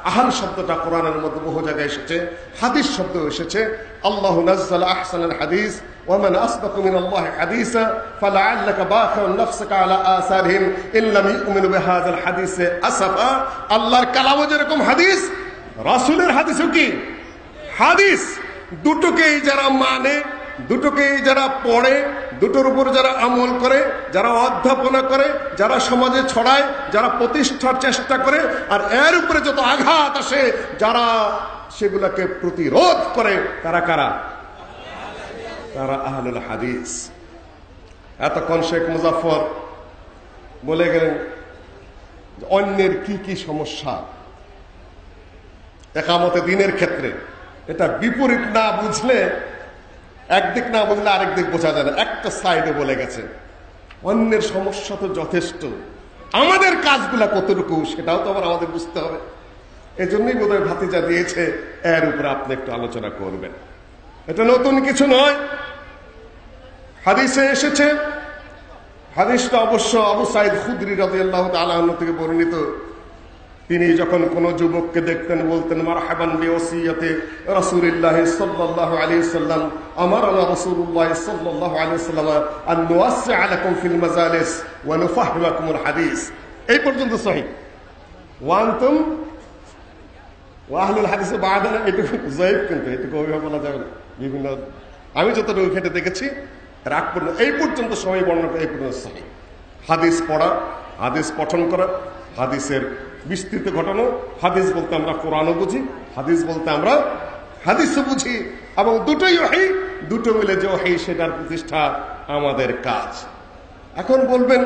আহল শব্দটা কোরআনের মধ্যে বহু জায়গায় এসেছে, হাদিস শব্দ এসেছে। আল্লাহু নাযালা আহসানাল হাদিস ওয়া মান আসদাকু মিনাল্লাহি হাদিসা ফালাআল্লাকা বাখিউন নাফসাকা আলা আসারিহিম ইন লাম ইউমিনু বিহাযাল হাদিসে আসাফা। আল্লাহর কালামও যেরকম হাদিস, রাসূলের হাদিসও কি হাদিস। দুটোকেই যারা মানে, দুটোকেই যারা পড়ে, দুটোর উপর যারা আমল করে, যারা অধ্যাপনা করে, যারা সমাজে ছড়ায়, যারা প্রতিষ্ঠার চেষ্টা করে, আর এর উপরে যত আঘাত আসে যারা সেগুলোকে প্রতিরোধ করে, তারা কারা? তারা আহলুল হাদিস। এতক্ষণ শেখ মুজাফফর বলে গেলেন অন্যের কি কি সমস্যা একামতে দিনের ক্ষেত্রে। এটা বিপরীত না বুঝলে, একদিক না বুঝলে আরেক দিক বোঝা যায় না। একটা সাইডে বলে গেছে অন্যের সমস্যা তো যথেষ্ট, আমাদের কাজগুলা কতটুকু সেটাও তো আবার আমাদের বুঝতে হবে। এজন্যই বোধহয় ভাতিজা দিয়েছে, এর উপরে আপনি একটু আলোচনা করবেন। এটা নতুন কিছু নয়, হাদিসে এসেছে। হাদিসটা অবশ্য আবু সাঈদ খুদরি রাদিয়াল্লাহু তাআলা আনহু থেকে বর্ণিত। তিনি যখন কোন যুবককে দেখতেন বলতেন মারহাবান বিওসিয়াতে রাসূলুল্লাহ সাল্লাল্লাহু আলাইহি ওয়াসাল্লাম, আমারানা রাসূলুল্লাহ সাল্লাল্লাহু আলাইহি ওয়াসাল্লাম আন নুওয়াসসি আলাইকুম ফিল মাজালিস ওয়া নুফাহহিমাকুমুল হাদিস। এই পর্যন্ত সহিহ। ওয়ান্তুম ওয়া আহলুল হাদিস বা'দানা, এটুকু যায়িফ, কিন্তু এটুকু ওইভাবে বলা যাবে না। বিভিন্ন আমি যতটুকু ঘেটে দেখেছি রাগ পর্যন্ত, এই পর্যন্ত সবাই বর্ণনা করে, এই পর্যন্ত সহিহ। হাদিস পড়া, হাদিস পঠন করা, হাদিসের বিস্তৃত ঘটনা। হাদিস বলতে আমরা কোরআনও বুঝি, হাদিস বলতে আমরা হাদিসও বুঝি, এবং দুটোই ওহী, দুটো মিলে যে ওহী সেটার প্রতিষ্ঠা আমাদের কাজ। এখন বলবেন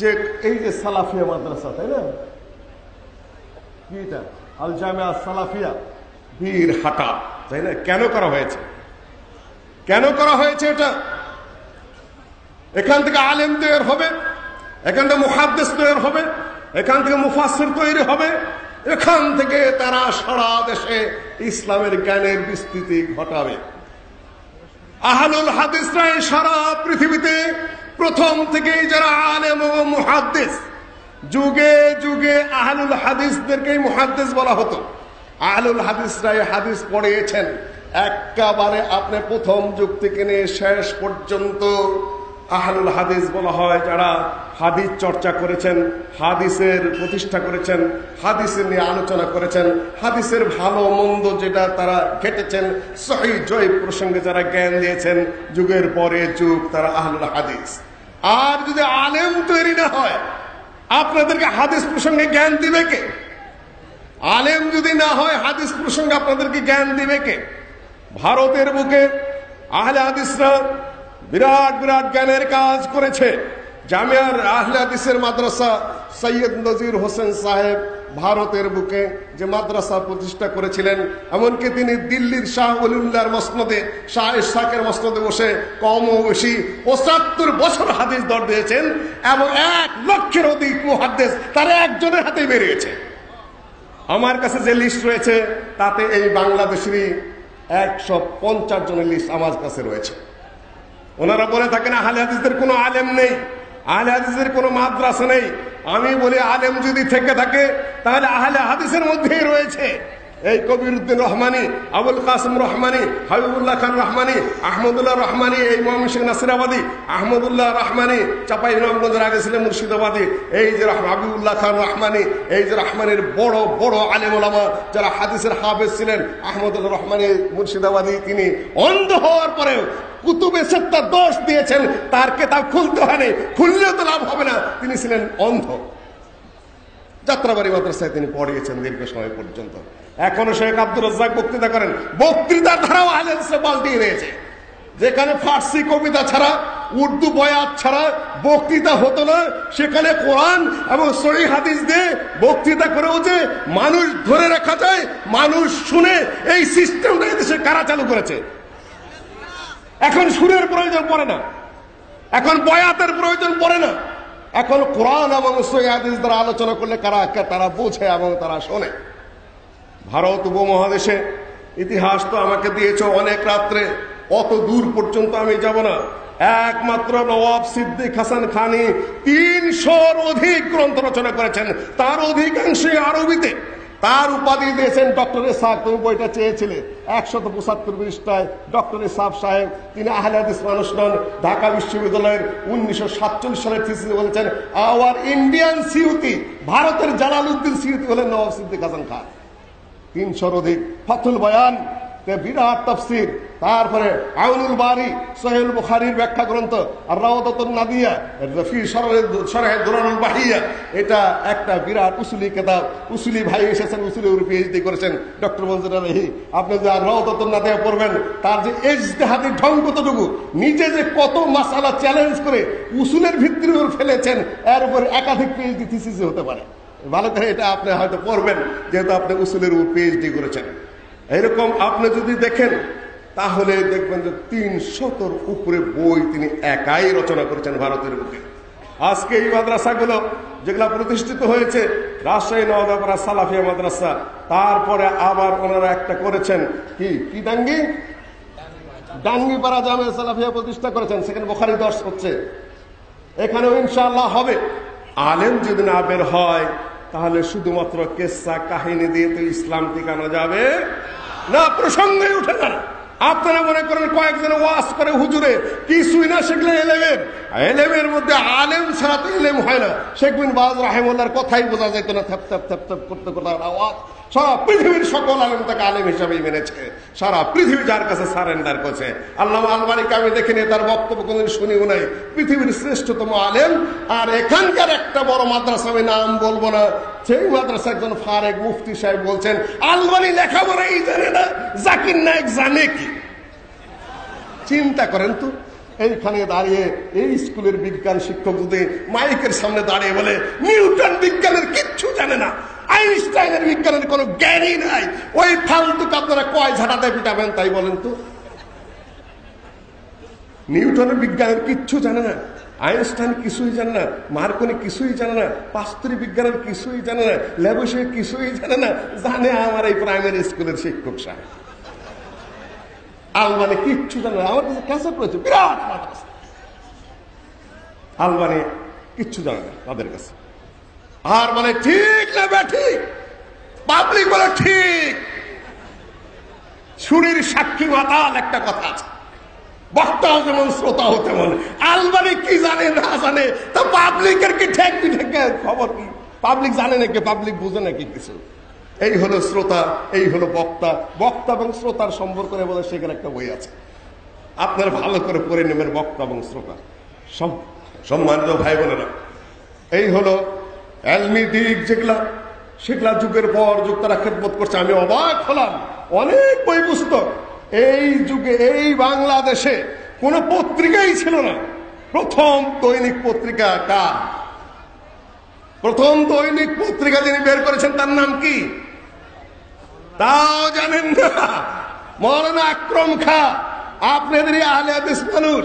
যে এই যে সালাফিয়া মাদ্রাসা, তাই না, কি এটা আল জামিয়া সালাফিয়া বীরহাটা, তাই না, কেন করা হয়েছে? কেন করা হয়েছে এটা? এখান থেকে আলেম তৈরি হবে, এখান থেকে মুহাদ্দিস তৈরি হবে, এখান থেকে মুফাসসির তৈরি হবে, এখান থেকে তারা সারা দেশে ইসলামের জ্ঞানের বিস্তৃতি ঘটাবে। আহলুল হাদিসরা সারা পৃথিবীতে প্রথম থেকেই যারা আলেম ও মুহাদ্দিস, যুগে যুগে আহলুল হাদিসদেরকেই মুহাদ্দিস বলা হতো। আহলুল হাদিসরা হাদিস পড়িয়েছেন একেবারে আপনি প্রথম যুগ থেকে নিয়ে শেষ পর্যন্ত। আহলুল হাদিস বলা হয় যারা হাদিস চর্চা করেছেন, হাদিসের প্রতিষ্ঠা করেছেন, হাদিসের নিয়ে আলোচনা করেছেন, হাদিসের ভালো মন্দ যেটা তারা ঘেটেছেন, সহিহ জয়ীফ প্রসঙ্গে যারা জ্ঞান দিয়েছেন যুগের পরে যুগ, তারা আহলুল হাদিস। আর যদি আলেম তৈরি না হয়, আপনাদেরকে হাদিস প্রসঙ্গে জ্ঞান দিবে কে? আলেম যদি না হয় হাদিস প্রসঙ্গে আপনাদেরকে জ্ঞান দিবে কে? ভারতের বুকে আহলে হাদিসরা বিরাট বিরাট জ্ঞানের কাজ করেছে। জামিয়ার আহলে হাদিসের মাদ্রাসা সৈয়দ নজির হোসেন সাহেব ভারতের বুকে যে মাদ্রাসা প্রতিষ্ঠা করেছিলেন, এমনকি তিনি দিল্লির শাহ ওলিউল্লাহর মসনদে, শাহ ইসহাকের মসনদে বসে কম ও বেশি ৭৫ বছর হাদিস দর দিয়েছেন, এবং ১ লক্ষের অধিক মুহাদ্দিস তার একজনের হাতেই বেরিয়েছে। আমার কাছে যে লিস্ট রয়েছে তাতে এই বাংলাদেশেরই ১৫০ জনের লিস্ট আমার কাছে রয়েছে। ওনারা বলে থাকেন আহলে হাদিসদের কোনো আলেম নেই, আহলে হাদিসের কোনো মাদ্রাসা নেই। আমি বলি আলেম যদি থেকে থাকে তাহলে আহলে হাদিসের মধ্যেই রয়েছে এই কবির উদ্দিন রহমানি, আবুল কাসিম রহমানি, হাবিবুল্লাহ খান রহমানি, আহমদুল্লাহ রহমানি, এই ময়মনসিংহ নাসিরাবাদী, আহমদুল্লাহ রহমানি চাঁপাইনবাবগঞ্জের আগে ছিলেন মুর্শিদাবাদী, এই যে হাবিবুল্লাহ খান রহমানি, এই যে রহমানের বড় বড় আলেম ওলামা যারা হাদিসের হাফেজ ছিলেন। আহমদুল্লাহ রহমানি মুর্শিদাবাদী, তিনি অন্ধ হওয়ার পরেও কুতুবে সিত্তা 10 দিয়েছেন, তার কিতাব খুলতে হয়নি, খুললেও তো লাভ হবে না, তিনি ছিলেন অন্ধ। যাত্রাবাড়ি মাদ্রাসায় তিনি পড়িয়েছেন দীর্ঘ সময় পর্যন্ত। এখনো শেখ আব্দুর রাজ্জাক বক্তৃতা করেন, বক্তৃতার ধারাও আহলে হাদিসে পাল্টিয়ে নিয়েছে। যেখানে ফার্সি কবিতা ছাড়া, উর্দু বয়াত ছাড়া বক্তৃতা হতো না, সেখানে কোরআন এবং সহিহ হাদিস দিয়ে বক্তৃতা করেও যে মানুষ ধরে রাখা যায়, মানুষ শুনে, এই সিস্টেমটা দেশে কারা চালু করেছে? এখন সুরের প্রয়োজন পড়ে না, এখন বয়াতের প্রয়োজন পড়ে না, এখন কোরআন এবং সহিহ হাদিস দ্বারা আলোচনা করলে তারা বোঝে এবং তারা শোনে। ভারত উপমহাদেশে ইতিহাস তো আমাকে দিয়েছ অনেক রাত্রে, অত দূর পর্যন্ত আমি যাব না। একমাত্র নওয়াব সিদ্দিক হাসান খানি ৩০০-র অধিক গ্রন্থ রচনা করেছেন, তার অধিকাংশই আরবিতে। তার উপাধি দিয়েছেন ডক্টর ইসহাক। তুমি বইটা চেয়েছিলে, 175 পৃষ্ঠায় ডক্টর ইসহাক সাহেব, তিনি আহলে হাদিস মানুষ নন। ঢাকা বিশ্ববিদ্যালয়ের 1947 সালের থিসিসে বলেছেন, আওয়ার ইন্ডিয়ান সিউতি, ভারতের জালালউদ্দিন সিউতি হলেন নওয়াব সিদ্দিক হাসান খান। 300 অধিক। ফাথুল বয়ান, বিরাট তাফসীর। তারপরে আউনুল বারি, সহিহ বুখারীর ব্যাখ্যা গ্রন্থ, আর রাওদাতুন নাদিয়া ফি শরহ দুরানুল বাহিয়া, এটা একটা বিরাট উসুলি কিতাব। উসুলি ভাই এসেছেন, উসুলের উপর পিএইচডি করেছেন ডক্টর মনজুর আলাহি। আপনি যে রাওদাতুন নাদিয়া পড়বেন, তার যে ইজতিহাদি ঢং কতটুকু, নিজে যে কত মাসালা চ্যালেঞ্জ করে উসুলের ভিত্তির উপর ফেলেছেন, এর উপর একাধিক পিএইচডি থিসিস হতে পারে। ভালো করে এটা আপনি হয়তো পড়বেন, যেহেতু আপনি উসুলের উপর পিএইচডি করেছেন। এরকম আপনি যদি দেখেন, তাহলে দেখবেন যে 300-র উপরে বই তিনি একাই রচনা করেছেন ভারতের বুকে। আজকে এই মাদ্রাসাগুলো যেগুলো প্রতিষ্ঠিত হয়েছে, রাজশাহী নওদাপাড়া সালাফিয়া মাদ্রাসা, তারপরে আবার ওনারা একটা করেছেন কি ডাঙ্গিপাড়া জামিয়া সালাফিয়া প্রতিষ্ঠা করেছেন, সেখানে বুখারী দর্স হচ্ছে, এখানেও ইনশাআল্লাহ হবে। আলেম যদি না বের হয়, তাহলে শুধুমাত্র কেসা কাহিনী দিয়ে তো ইসলাম টিকানো যাবে না, প্রসঙ্গে উঠে না। আপনারা মনে করেন কয়েকজন ওয়াজ করে হুজুরে কিছুই না শিখলে এলেমের মধ্যে আলেম ছাড়া তো এলেম হয় না। শেখ বিন বাজ রাহিমাহুল্লাহর কথাই বোঝা যেত না, থ্যাপ থ্যাপ থ্যাপ থ্যাপ করতে করতে আওয়াজ। সারা পৃথিবীর সকল আলেম তাকে আলেম হিসাবেই মেনেছে, সারা পৃথিবী যার কাছে সারেন্ডার করছে। আল্লামা আলবানীকে আমি দেখিনি, তার বক্তব্য কোনদিন শুনিও নাই। পৃথিবীর শ্রেষ্ঠতম আলেম। আর এখানকার একটা বড় মাদ্রাসা, আমি নাম বলবো না, সেই মাদ্রাসা একজন ফারেক মুফতি সাহেব বলছেন, আলবানী লেখাপড়াই জানে না, জাকির নায়েক জানে কি? চিন্তা করেন তো, এইখানে দাঁড়িয়ে এই স্কুলের বিজ্ঞান শিক্ষক যদি মাইকের সামনে দাঁড়িয়ে বলে নিউটন বিজ্ঞানের কিচ্ছু জানে না, আইনস্টাইনের বিজ্ঞানের কোনো জ্ঞানই নাই, ওই ফালতুকে আপনারা কয় ঝাঁটাতে পিটাবেন তাই বলেন তো? নিউটনের বিজ্ঞানের কিচ্ছু জানে না, আইনস্টাইন কিছুই জানে না, মার্কনি কিছুই জানে না, পাস্তরি বিজ্ঞানের কিছুই জানে না, ল্যাবরেটরি কিছুই জানে না, জানে আমার এই প্রাইমারি স্কুলের শিক্ষক সাহেব। আলবানি কিচ্ছু জানে না, আমার কাছে ক্যাসেট রয়েছে, বিরাট মাদ্রাসা। আলবানি কিচ্ছু জানে না তাদের কাছে। আর মানে ঠিক না ব্যাঠিক, পাবলিক বলে ঠিক। সুরির সাক্ষী মাতাল একটা কথা আছে, বক্তাও যেমন শ্রোতাও তেমন। আলবানি কি জানে না জানে, তা পাবলিকের কি ঠেক বিঠেকের খবর কি? পাবলিক জানে নাকি, পাবলিক বুঝে নাকি কিছু? এই হলো শ্রোতা, এই হলো বক্তা। বক্তা এবং শ্রোতার সম্পর্ক করে বলে সেখানে একটা বই আছে, আপনারা ভালো করে পড়ে নেবেন, বক্তা এবং শ্রোতা। সম্মানিত ভাই বোনেরা, এই হলো এলমি দিক, যেগুলা সেগুলা যুগের পর যুগ তারা খেদমত করছে। আমি অবাক হলাম, অনেক বই পুস্তক। এই যুগে এই বাংলাদেশে কোনো পত্রিকাই ছিল না। প্রথম দৈনিক পত্রিকা কার? প্রথম দৈনিক পত্রিকা যিনি বের করেছেন তার নাম কি তাও জানেন না? মৌলানা আকরম খাঁ। আপনাদেরই আহলে হাদিস মানুষ,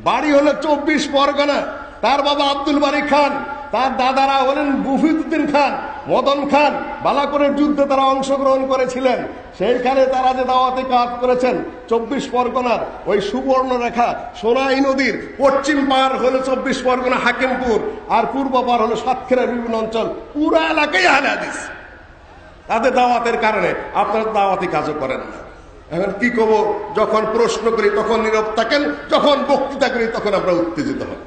বাড়ি হলো 24 পরগনা। তার বাবা আব্দুল বারী খান, তার দাদারা হলেন মুফিদউদ্দিন খান, মদন খান। বালাকোটের যুদ্ধে তারা অংশগ্রহণ করেছিলেন। সেইখানে তারা যে দাওয়াতি কাজ করেছেন 24 পরগনার ওই সুবর্ণরেখা সোনাই নদীর পশ্চিম পার হলো 24 পরগনা হাকিমপুর, আর পূর্ব পার হলো সাতক্ষীরার বিভিন্ন অঞ্চল, পুরো এলাকায় আহলে হাদিস। তাদের দাওয়াতের কারণে আপনারা দাওয়াতি কাজও করেন না। এখন কি করবো, যখন প্রশ্ন করি তখন নীরব থাকেন, যখন বক্তৃতা করি তখন আমরা উত্তেজিত হই।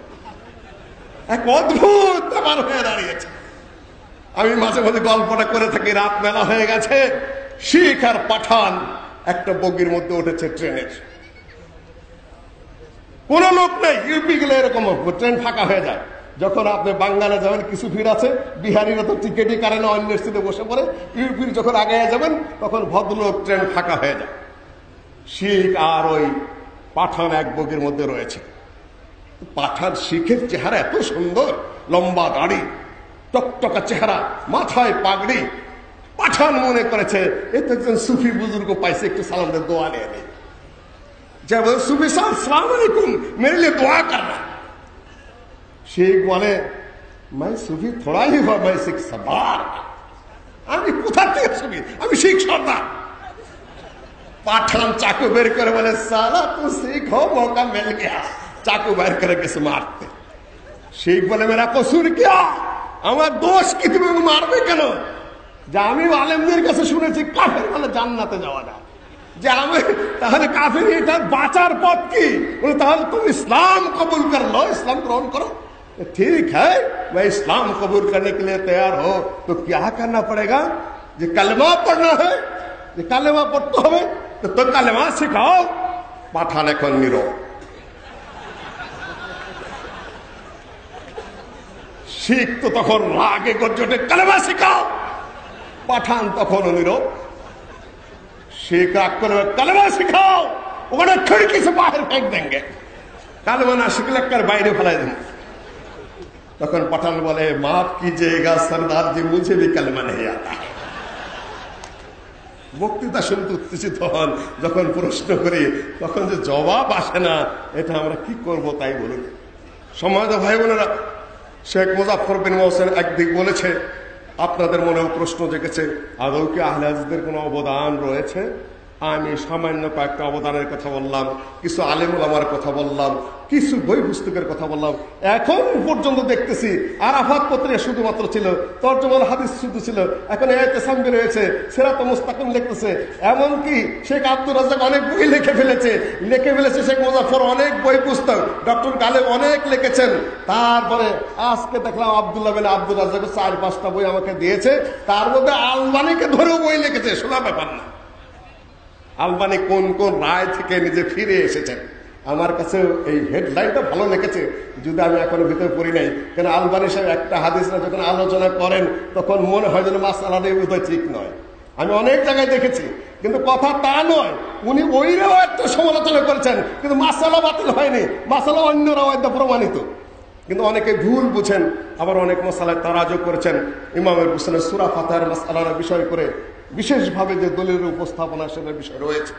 এক অদ্ভুত ব্যাপার হয়ে দাঁড়িয়েছে। আমি মাঝে মাঝে গল্পটা করে থাকি, রাত মেলা হয়ে গেছে, শিখ আর পাঠান একটা বগির মধ্যে উঠেছে ট্রেনের, কোন লোক নেই। ইউপি গেলে এরকম ট্রেন ফাঁকা হয়ে যায়। যখন আপনি বাঙ্গালে যাবেন কিছু ভিড় আছে, বিহারিরা তো টিকেটই কারে না, অন্য সিটে বসে পড়ে। ইউপির যখন আগে যাবেন তখন ভদ্রলোক, ট্রেন ফাঁকা হয়ে যায়। শিখ আর ওই পাঠান এক বগির মধ্যে রয়েছে। পাঠান শিখের চেহারা এত সুন্দর, লম্বা দাড়ি, টকটকা চেহারা, মাথায় পাগড়ি। পাঠান মনে করেছে এ তো একজন সুফি বুজুর্গ পাইছে, একটু সালাম দে, দোয়া নিয়ে নেই। যা বলে সুফি সাহেব আসসালামু আলাইকুম, মেরে লিয়ে দোয়া করনা। শেখ বলে मैं सूफी थोड़ा ही हुआ, मैं सिख सरदार। আমি কোথা থেকে সুফি, আমি শিখ সর্দার। পাঠান চাকু বের করে বলে সালা তুই শিখ हो, मौका मिल गया। চাকু বের করে গেছে মারতে। শেখ বলে মেরা কসুর কিয়া, আমার দোষ কি, তুমি মারবে কেন? যে আমি আলেমদের কাছে শুনেছি কাফের মানে জান্নাতে যাওয়া যায়, যে আমি তাহলে কাফের এটার বাঁচার পথ কি? তাহলে তুমি ইসলাম কবুল কর লো, ইসলাম গ্রহণ করো। ठीक है, मैं इस्लाम कबूल करने के लिए तैयार हो, तो क्या करना पड़ेगा? जो कलमा पढ़ना है, जो कलमा पढ़ते হবে तो कलमा सिखाओ। পাঠান এখন নীরব। শিখ তো তখন রাগে গর্জে কলমা শিখাও, পাঠান তখনও নীরব। শিখ রাগ করে কলমা শিখাও, ওখানে खिड़की से बाहर फेंक देंगे, कलमा ना শিখলে কার বাইরে ফেলাই দেন। তখন পাঠান বলে মাফ कीजिएगा सरदार जी, मुझे भी कलमा नहीं आता। বক্তৃতা শুনতে উত্তেজিত হন, যখন প্রশ্ন করি তখন যে জবাব আসে না, এটা আমরা কি করব তাই বলুন। সমাজ ভাই বোনেরা, শেখ মুজাফফর বিন মহসেন একদিক বলেছে, আপনাদের মনেও প্রশ্ন জেগেছে আদৌ কি আহলে হাদিসদের কোনো অবদান রয়েছে? আমি সামান্য কয়েকটা অবদানের কথা বললাম, কিছু আলেম ওলামার কথা বললাম, কিছু বই পুস্তকের কথা বললাম। এখন পর্যন্ত দেখতেছি আরাফাত পত্রিকা শুধুমাত্র ছিল, তরজমাল হাদিস শুধু ছিল, এখন ইতিসাম বের হয়েছে, সিরাত মুস্তাকিম লিখতেছে, এমনকি শেখ আব্দুর রাজ্জাক অনেক বই লিখে ফেলেছে। শেখ মুজাফফর অনেক বই পুস্তক, ডক্টর গালেব অনেক লিখেছেন। তারপরে আজকে দেখলাম আব্দুল্লাহ বিন আব্দুর রাজ্জাক 4-5টা বই আমাকে দিয়েছে, তার মধ্যে আলবানিকে ধরেও বই লিখেছে। শোনা ব্যাপার না, আলবানি কোন কোন রায় থেকে নিজে ফিরে এসেছেন। আমার কাছে এই হেডলাইনটা ভালো লেগেছে, যদি আমি এখনো ভিতরে পড়ি নাই। কেন আলবানি সাহেব একটা হাদিসরা যখন আলোচনা করেন তখন মনে হয় যেন মাসআলাটা বোধহয় ঠিক নয়। আমি অনেক জায়গায় দেখেছি, কিন্তু কথা তা নয়, উনি ওইরাও একটা সমালোচনা করেছেন, কিন্তু মাসআলা বাতিল হয়নি, মাসআলা অন্যরাও একটা প্রমাণিত। কিন্তু অনেকে ভুল বুঝেন, আবার অনেক মাসআলায় তারাজু করেছেন। ইমামের হোসেনের সূরা ফাতিহার মাসআলার বিষয় করে বিশেষভাবে যে দলিলের উপস্থাপনা সেটার বিষয় রয়েছে।